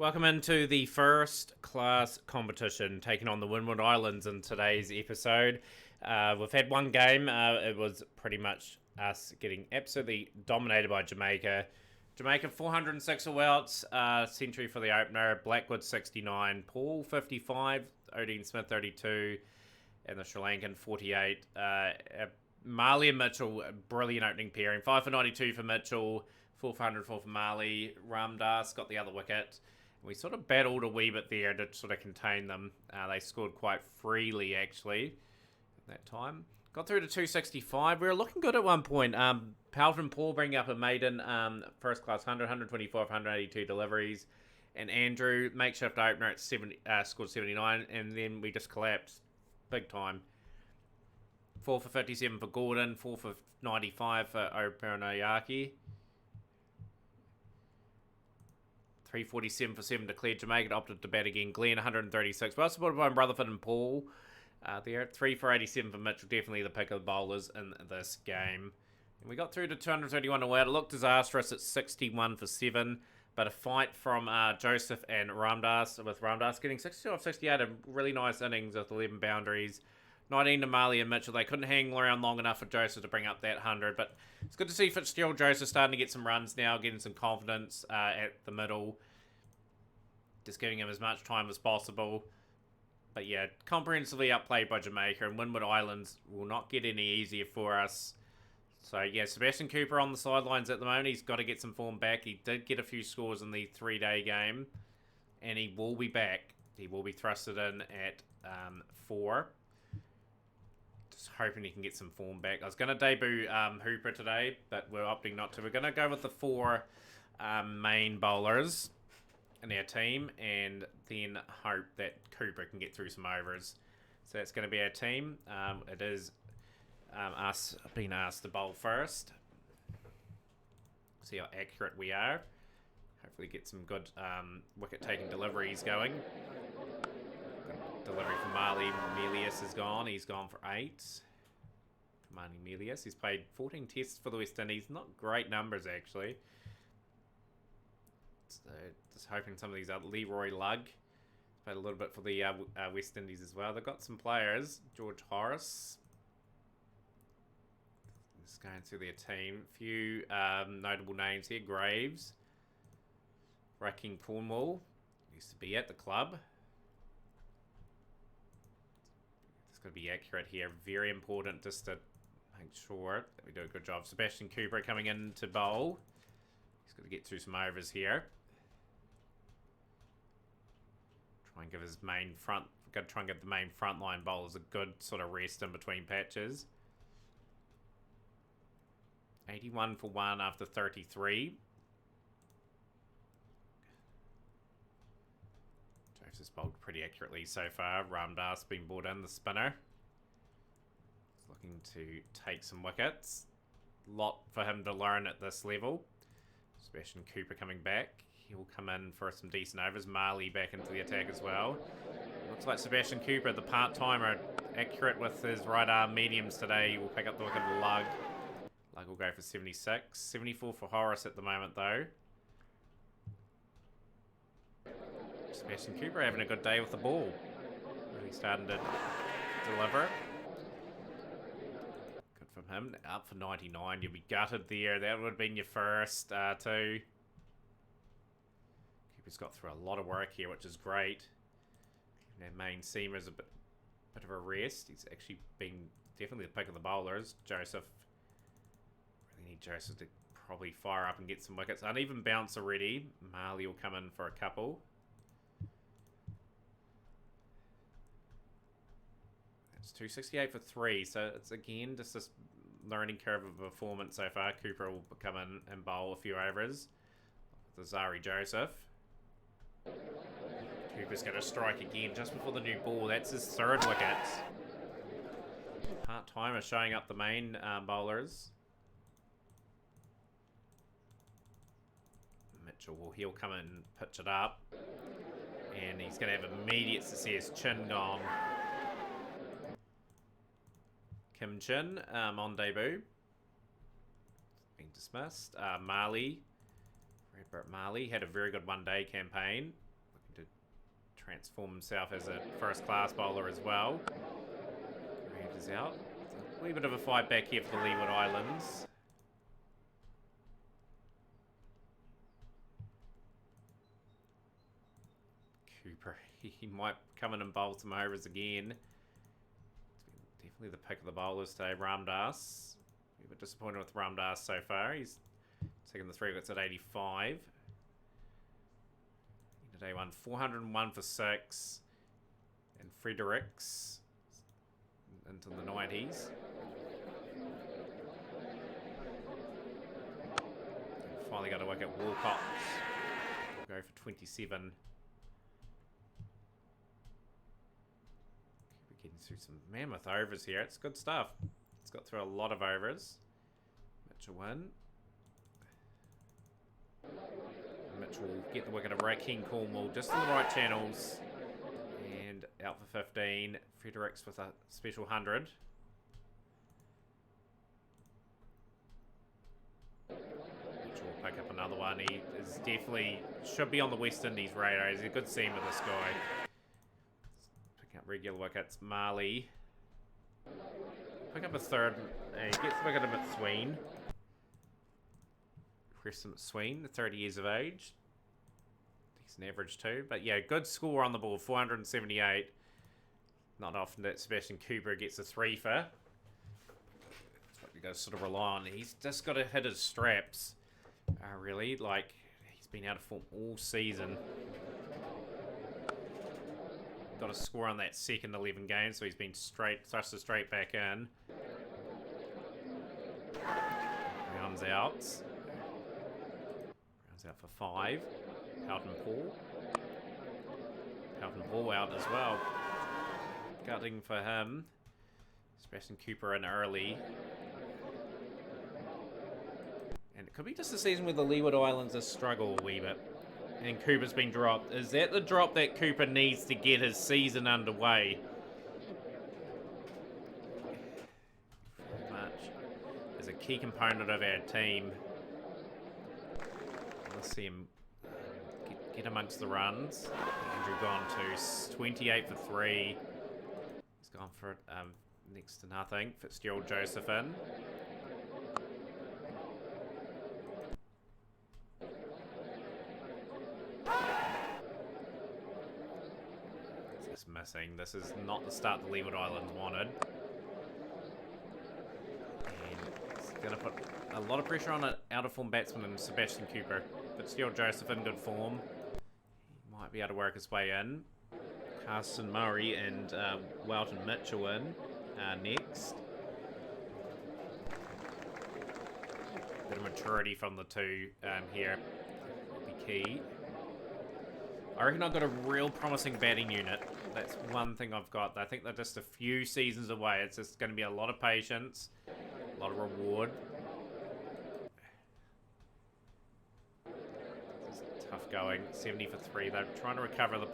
Welcome into the first class competition taking on the Windward Islands in today's episode. We've had one game. It was pretty much us getting absolutely dominated by Jamaica. Jamaica 406 all outs, century for the opener, Blackwood 69, Paul 55, Odin Smith 32, and the Sri Lankan 48. Marley and Mitchell, brilliant opening pairing. 5 for 92 for Mitchell, 4 for 104 for Marley. Ramdas got the other wicket. We sort of battled a wee bit there to sort of contain them. They scored quite freely, actually, at that time. Got through to 265. We were looking good at one point. Palford and Paul bring up a maiden first class 100, 124, 182 deliveries. And Andrew, makeshift opener at 70, scored 79. And then we just collapsed big time. 4 for 57 for Gordon. 4 for 95 for Operanoyaki. 347 for 7 declared. Jamaica opted to bat again. Glenn 136. Well supported by Rutherford and Paul. There 3 for 87 for Mitchell. Definitely the pick of the bowlers in this game. And we got through to 231 away. It looked disastrous at 61 for 7. But a fight from Joseph and Ramdas, with Ramdas getting 62 off 68. A really nice innings with 11 boundaries. 19 to Marley and Mitchell. They couldn't hang around long enough for Joseph to bring up that 100. But it's good to see Fitzgerald Joseph starting to get some runs now, getting some confidence at the middle. Just giving him as much time as possible. But yeah, comprehensively outplayed by Jamaica. And Windward Islands will not get any easier for us. So yeah, Sebastian Cooper on the sidelines at the moment. He's got to get some form back. He did get a few scores in the 3-day game. And he will be back. He will be thrusted in at 4. Just hoping he can get some form back. I was going to debut Hooper today, but we're opting not to. We're going to go with the 4 main bowlers in our team, and then hope that Cooper can get through some overs. So that's going to be our team. It is us being asked to bowl first. See how accurate we are. Hopefully get some good wicket-taking deliveries going. Delivery from Marley Melius is gone. He's gone for 8. Marley Melius. He's played 14 tests for the West Indies. Not great numbers, actually. So just hoping some of these other... Leroy Lugg played a little bit for the West Indies as well. They've got some players. George Horace. Just going through their team. A few notable names here. Graves. Racking Cornwall. Used to be at the club. Got to be accurate here. Very important just to make sure that we do a good job. Sebastian Cooper coming in to bowl. He's got to get through some overs here. Try and give his main front. Got to try and give the main frontline bowlers a good sort of rest in between patches. 81 for 1 after 33. Joseph's bowled pretty accurately so far. Ramdas being brought in, the spinner. He's looking to take some wickets. Lot for him to learn at this level. Sebastian Cooper coming back. He'll come in for some decent overs. Marley back into the attack as well. Looks like Sebastian Cooper, the part-timer, accurate with his right arm mediums today. He will pick up the wicket of Lugg. Lugg will go for 76. 74 for Horace at the moment, though. Sebastian Cooper having a good day with the ball. Really starting to deliver. Good from him. Up for 99. You'll be gutted there. That would have been your first two. Cooper's got through a lot of work here, which is great. Their main seamer is a bit of a rest. He's actually been definitely the pick of the bowlers. Joseph. Really need Joseph to probably fire up and get some wickets. Uneven bounce already. Marley will come in for a couple. It's 268 for 3, so it's again just this learning curve of performance so far. Cooper will come in and bowl a few overs. The Zari Joseph. Cooper's going to strike again just before the new ball. That's his 3rd wicket. Part-timer showing up the main bowlers. Mitchell he'll come in and pitch it up. And he's going to have immediate success. Chin gone. Kim Chin on debut. Being dismissed. Marley. Redbert Marley had a very good one-day campaign. transform himself as a first-class bowler as well. Reed is out. A wee bit of a fight back here for the Leeward Islands. Cooper, he might come in and bowl some overs again. It's been definitely the pick of the bowlers today, Ramdas. A bit disappointed with Ramdas so far. He's taken the 3 wickets at 85. Today won 401 for 6. And Fredericks into the 90s. And finally got a wicket. Walcott will go for 27. We're getting through some mammoth overs here. It's good stuff. It's got through a lot of overs. Mitchell win. Mitchell will get the wicket of Raheem Cornwall just in the right channels. And out for 15. Fredericks with a special 100. Mitchell will pick up another one. He is definitely, should be on the West Indies radar. He's a good seamer, this guy. Picking up regular wickets. Marley. Pick up a third. He gets the wicket of McSween. Preston McSween, 30 years of age. Decent average too. But yeah, good score on the board, 478. Not often that Sebastian Cooper gets a 3 for. That's what you got to sort of rely on. He's just got to hit his straps. Really, like, he's been out of form all season. Got a score on that second 11 game, so he's been thrusted straight back in. Rounds out. Out for 5. Houghton Paul. Houghton Paul out as well. Gutting for him. Sebastian Cooper in early. And it could be just a season where the Leeward Islands has struggled a wee bit. And Cooper's been dropped. Is that the drop that Cooper needs to get his season underway? Very much. As a key component of our team. Let's see him get amongst the runs. Andrew gone to 28 for 3. He's gone for next to nothing. Fitzgerald Joseph in. This is missing. This is not the start the Leeward Islands wanted. And it's going to put a lot of pressure on an out-of-form batsman and Sebastian Cooper. Fitzgerald Joseph in good form. He might be able to work his way in. Carson Murray and Welton Mitchell in next. Bit of maturity from the two here will be key. I reckon I've got a real promising batting unit. That's one thing I've got. I think they're just a few seasons away. It's just going to be a lot of patience, a lot of reward. Tough going. 70 for 3. They're trying to recover the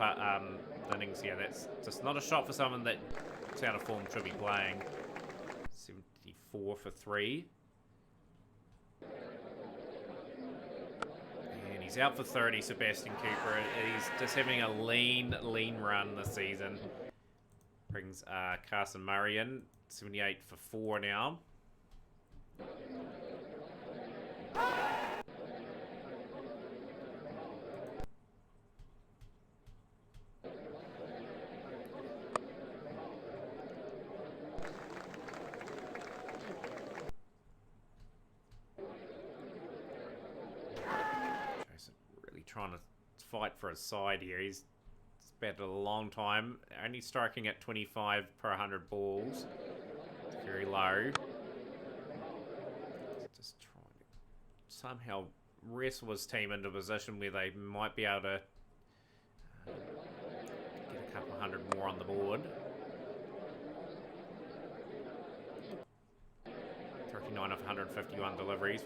innings here. That's just not a shot for someone that's out of form should be playing. 74 for 3. And he's out for 30, Sebastian Cooper. He's just having a lean run this season. Brings Carson Murray in. 78 for 4 now. Trying to fight for his side here. He's batted a long time, only striking at 25 per 100 balls. It's very low. Just trying to somehow wrestle his team into a position where they might be able to get a couple hundred more on the board. 39 of 151 deliveries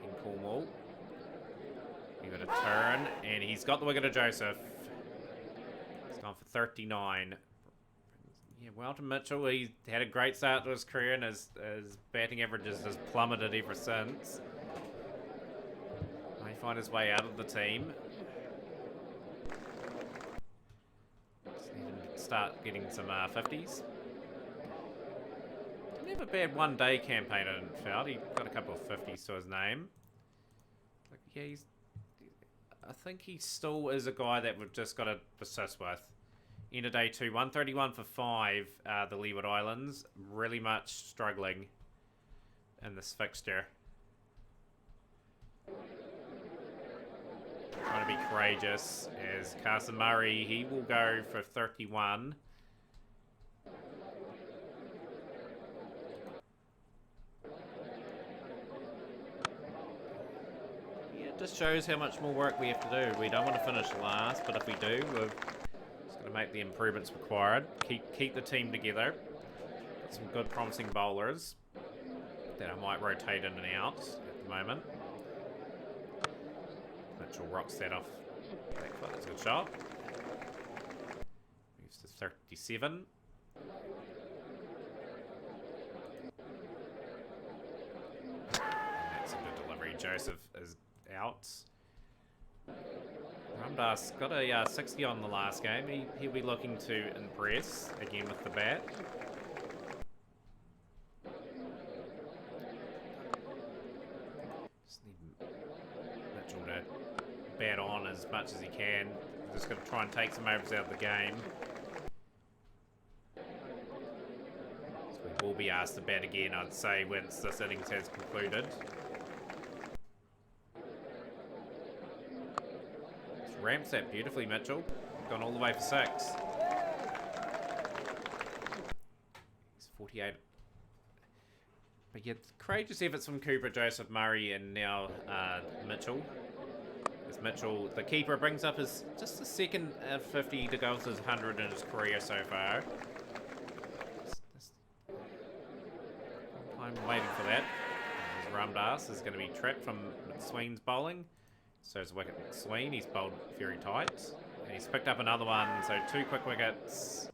in Cornwall. He got a turn, and he's got the wicket of Joseph. He's gone for 39. Yeah, Welton Mitchell, he had a great start to his career, and his batting averages has plummeted ever since. May find his way out of the team. start getting some 50s. Didn't have a bad one-day campaign, I didn't feel. He got a couple of 50s to his name. Like, yeah, I think he still is a guy that we've just got to persist with. End of day 2, 131 for 5, the Leeward Islands. Really much struggling in this fixture. Trying to be courageous as Carson Murray, he will go for 31. Yeah, it just shows how much more work we have to do. We don't want to finish last, but if we do, we're just going to make the improvements required. Keep the team together. Got some good promising bowlers that I might rotate in and out at the moment. Mitchell rocks that off. That's a good shot. Moves to 37. And that's a good delivery. Joseph is out. Ramdas got a 60 on the last game. He'll be looking to impress again with the bat. Just need Mitchell to bat on as much as he can. Just going to try and take some overs out of the game. So we will be asked to bat again, I'd say, once this innings has concluded. Just ramps that beautifully, Mitchell. Gone all the way for 6. He's 48. But yeah, courageous efforts from Cooper, Joseph Murray, and now Mitchell. Mitchell, the keeper, brings up his just the second 50 to go with his 100 in his career so far. I'm waiting for that. Ramdas is going to be trapped from McSween's bowling. So is wicket McSween. He's bowled very tight. And he's picked up another one, so 2 quick wickets.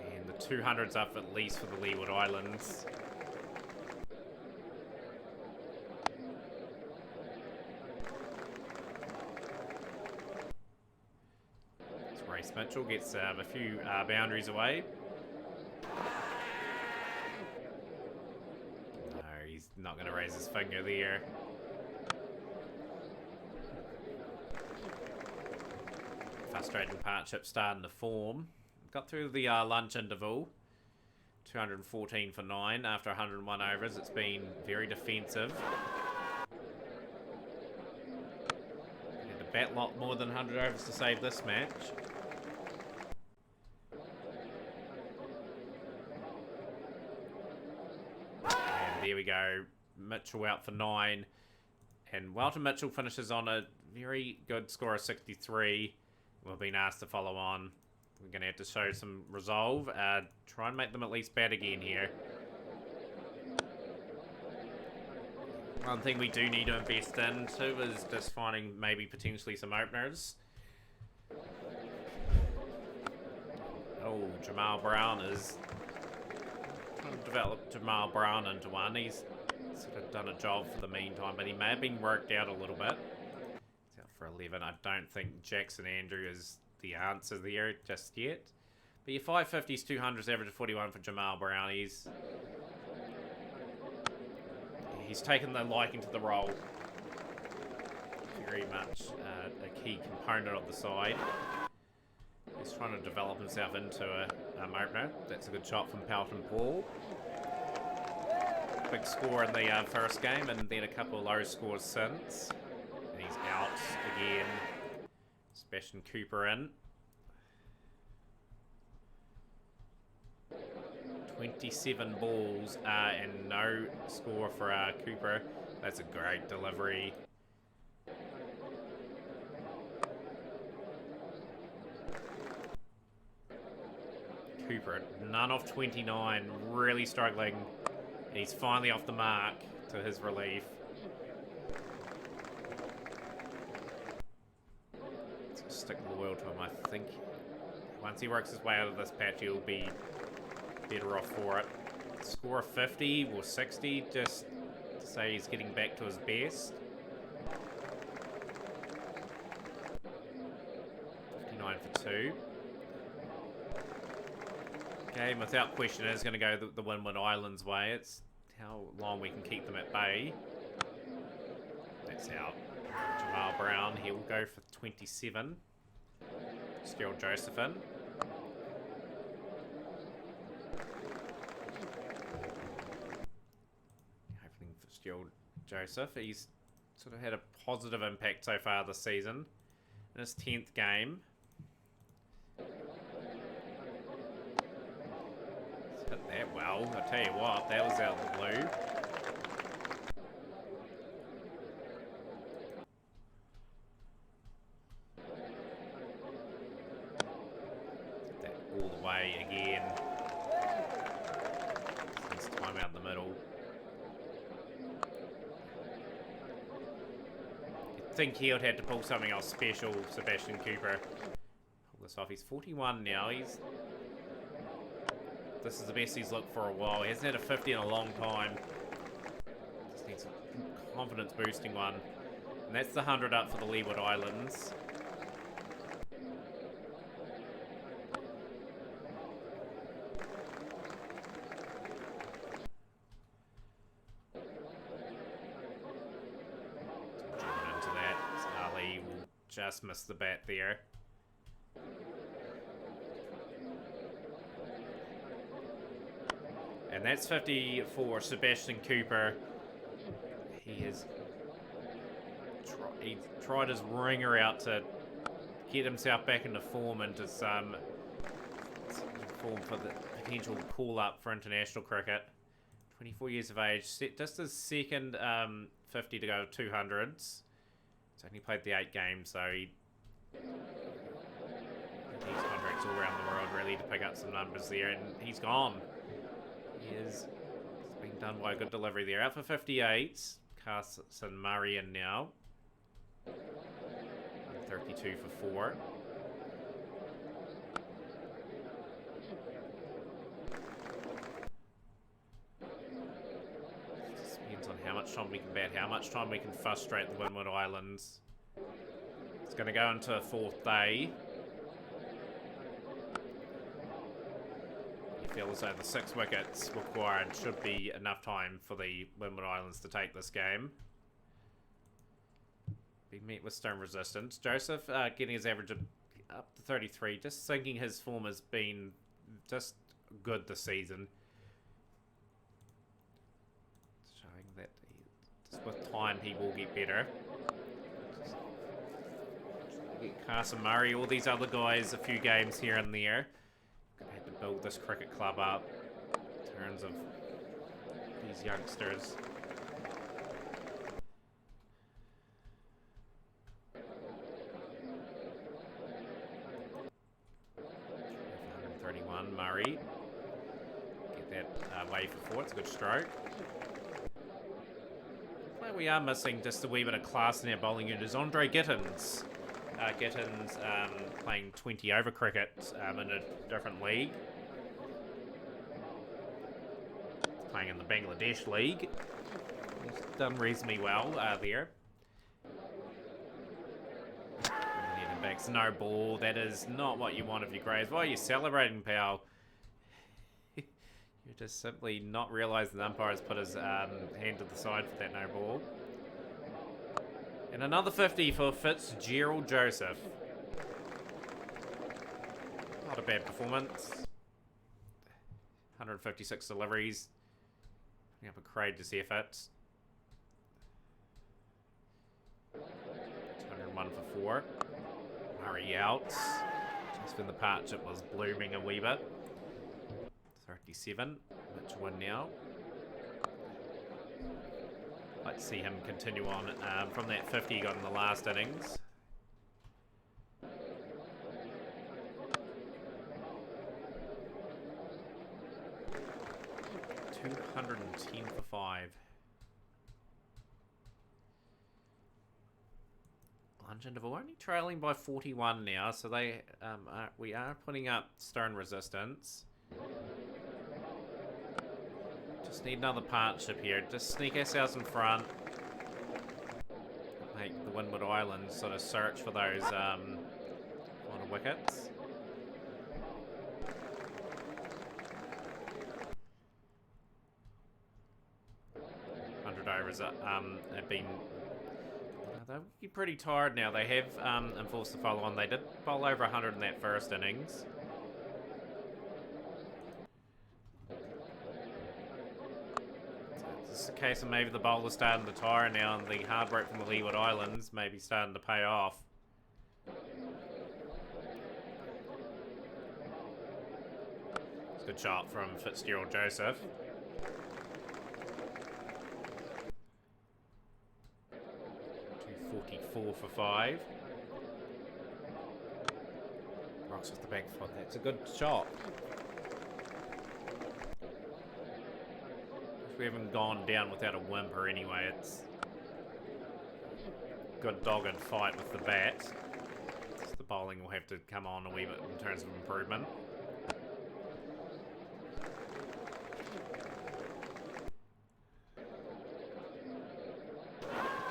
And the 200's up at least for the Leeward Islands. Mitchell gets a few boundaries away. No, he's not going to raise his finger there. Frustrating partnership starting to form. Got through the lunch interval. 214 for 9 after 101 overs. It's been very defensive. Had to bat a lot more than 100 overs to save this match. There we go. Mitchell out for 9. And Walter Mitchell finishes on a very good score of 63. We've been asked to follow on. We're going to have to show some resolve. Try and make them at least bat again here. One thing we do need to invest in too is just finding maybe potentially some openers. Oh, Jamal Brown is trying to develop Jamal Brown into one. He's sort of done a job for the meantime, but he may have been worked out a little bit. He's out for 11. I don't think Jackson Andrew is the answer there just yet. But your 550s, 200s, average of 41 for Jamal Brown. He's taken the liking to the role. Very much a key component of the side. He's trying to develop himself into a opener. That's a good shot from Pelton Paul. Big score in the first game, and then a couple of low scores since. And he's out again. Sebastian Cooper in. 27 balls and no score for Cooper. That's a great delivery. Cooper, none of 29, really struggling. And he's finally off the mark to his relief. Let's stick the world to him, I think. Once he works his way out of this patch, he'll be better off for it. Score of 50 or 60, just to say he's getting back to his best. for 2. Game, without question, is going to go the Windward Islands way. It's how long we can keep them at bay. That's out. Jamal Brown, he will go for 27. Still Josephine. Hoping for still Joseph. He's sort of had a positive impact so far this season. In his 10th game. He's hit that well. I tell you what, that was out of the blue. All the way again. This time out in the middle. You'd think he would have to pull something else special, Sebastian Cooper. Pull this off. He's 41 now. This is the best he's looked for a while. He hasn't had a 50 in a long time. Just needs a confidence boosting one. And that's the 100 up for the Leeward Islands. Just missed the bat there. And that's 50 for Sebastian Cooper. He has tried his ringer out to get himself back into form, into some form for the potential call-up for international cricket. 24 years of age. Just his second 50 to go to 200s. He's only played the 8 games, so he's contracts all around the world really to pick up some numbers there, and he's gone. It's been done by a good delivery there. Out for 58, Carson Murray in now. 32 for 4. How much time we can bat, how much time we can frustrate the Windward Islands. It's going to go into a 4th day. You feel as though the 6 wickets required should be enough time for the Windward Islands to take this game. Being met with stone resistance. Joseph getting his average up to 33, just thinking his form has been just good this season. That just with time he will get better. Get Carson Murray, all these other guys, a few games here and there. Gonna have to build this cricket club up in terms of these youngsters. Murray. Get that away for 4. It's a good stroke. We are missing just a wee bit of class in our bowling unit is Andre Gittins. Gittins playing 20 over cricket in a different league. Playing in the Bangladesh League. He's done reasonably well there. Back's no ball. That is not what you want of your Grays. Why are you celebrating, pal? You're just simply not realising the umpire has put his hand to the side for that no ball. And another 50 for Fitzgerald Joseph. Not a bad performance. 156 deliveries. Putting up a courageous effort. 201 for 4. Murray out. Just when the partnership was blooming a wee bit. 37. Which one now? Like to see him continue on from that 50 he got in the last innings. $210 for 5. London are only trailing by 41 now, so we are putting up stone resistance. Just need another partnership here. Just sneak ourselves in front. Make the Windward Islands sort of search for those final wickets. Overs have been they're pretty tired now. They have enforced the follow on. They did bowl over 100 in that first innings. So this is a case of maybe the bowler's starting to tire now, and the hard work from the Leeward Islands may be starting to pay off. It's a good shot from Fitzgerald Joseph. 244 for 5. Rocks with the back foot. That's a good shot. We haven't gone down without a whimper anyway. It's good dogged fight with the bat. So the bowling will have to come on a wee bit in terms of improvement.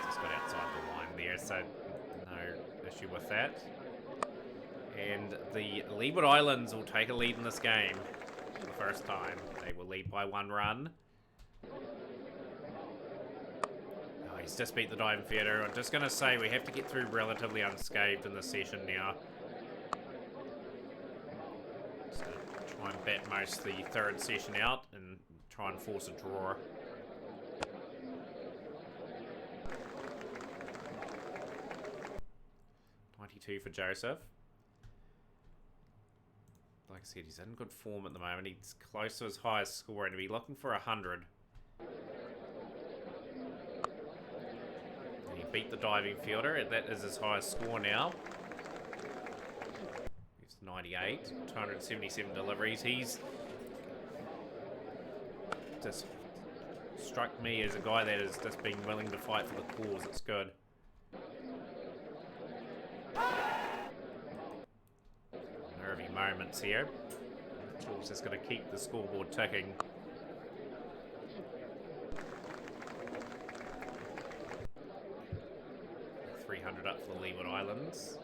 Just got outside the line there, so no issue with that. And the Leeward Islands will take a lead in this game for the first time. They will lead by 1 run. He's just beat the diving fielder. I'm just going to say we have to get through relatively unscathed in this session now. So try and bat most the third session out and try and force a draw. $92 for Joseph. Like I said, he's in good form at the moment. He's close to his highest score and he'll be looking for 100. Beat the diving fielder, and that is his highest score now. He's 98, 277 deliveries. He's just struck me as a guy that has just been willing to fight for the cause. It's good. Nervy moments here. Mitchell's just going to keep the scoreboard ticking. 300 up for the Leeward Islands.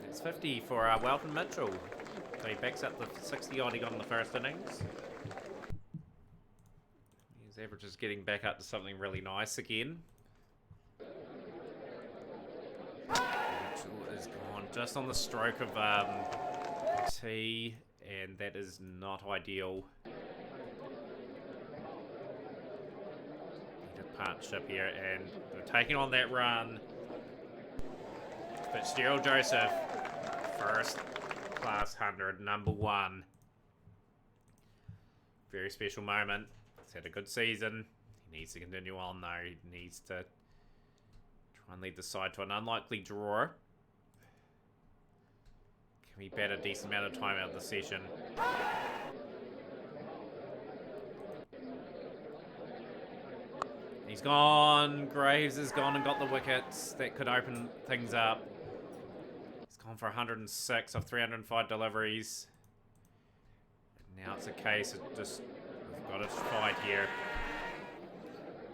It's 50 for Welton Mitchell. So he backs up the 60 odd he got in the first innings. His average is getting back up to something really nice again. Mitchell is gone just on the stroke of T, and that is not ideal. Partnership here, and they're taking on that run. Fitzgerald Joseph, first class 100, number 1. Very special moment. He's had a good season. He needs to continue on though. He needs to try and lead the side to an unlikely draw. Can we bat a decent amount of time out of the session? He's gone. Graves has gone and got the wickets. That could open things up. He's gone for 106 of 305 deliveries. And now it's a case of just, we've got to fight here.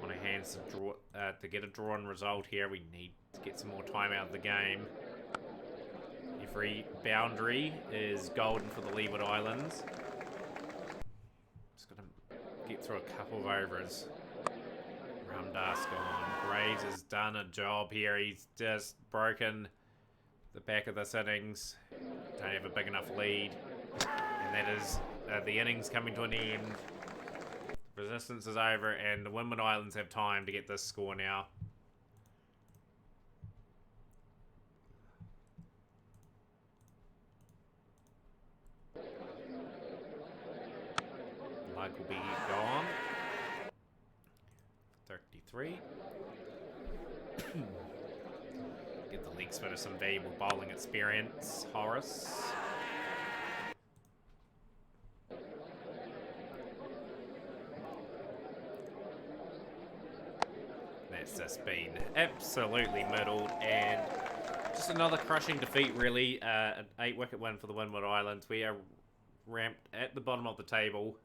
On our hands to draw, to get a drawn result here. We need to get some more time out of the game. Every boundary is golden for the Leeward Islands. Just got to get through a couple of overs. Ramdas gone. Graves has done a job here. He's just broken the back of this innings. Don't have a big enough lead. And that is the innings coming to an end. Resistance is over and the Leeward Islands have time to get this score now. Luck will be gone. 33. Get the leg spin of some valuable bowling experience. Horace. That's just been absolutely middled, and just another crushing defeat really. An 8-wicket win for the Leeward Islands. We are ramped at the bottom of the table.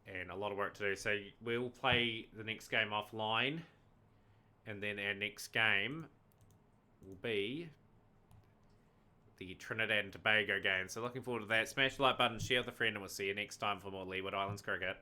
And a lot of work to do. So we'll play the next game offline. And then our next game will be the Trinidad and Tobago game. So looking forward to that. Smash the like button, share with a friend, and we'll see you next time for more Leeward Islands cricket.